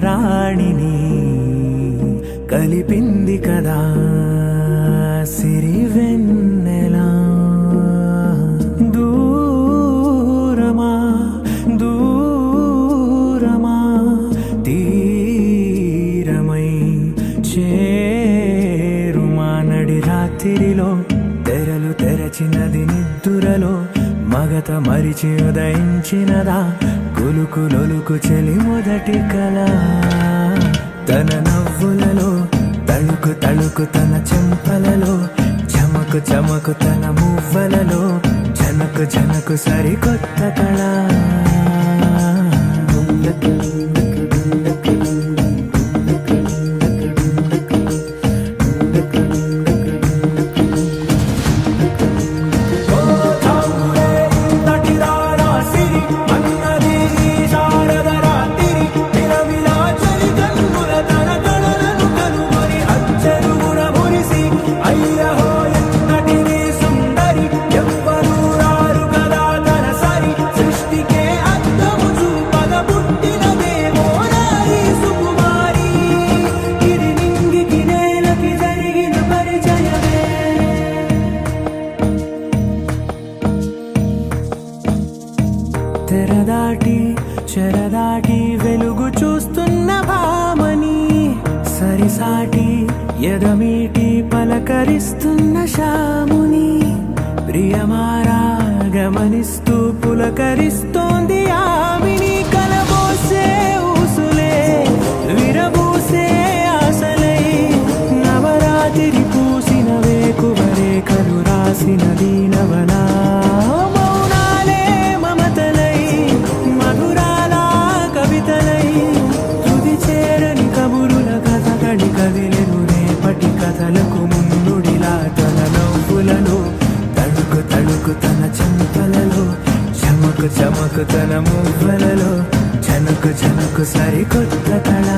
రాణిని కలిపింది కదా సిరివెన్నెలా. దూరమా దూరమా తీరమై చేరుమా నడి రాత్రిలో తెరలు తెరచినది నిద్దురలో మగత మరిచి ఉదయించినదా కులుకులొలుకు చెలి మొదటి కళ. తన నవ్వులలో తళుకు తళుకు తన చెంపలలో చమకు చమకు తన మువ్వలలో జనకు జనకు సరికొత్త కళ. తెరదాటి చెరదాటి వెలుగు చూస్తున్న భామని సరిసాటి ఎదమీటి పలకరిస్తున్న శాముని ప్రియమారా గమనిస్తూ పులకరిస్తోంది ఆవిని. కలబోసే ఊసులే విరబూసే ఆశలై నవరాత్రి పూసిన వేకువరే కలు రాసిన దీనవనా. కదిలెను రేపటి కథలకు ముందుడిలా తన నవ్వులలో తడుకు తడుకు తన చెంపలలో చమకు చమకు తన మువ్వలలో జనకు జనకు సరికొత్త కళ.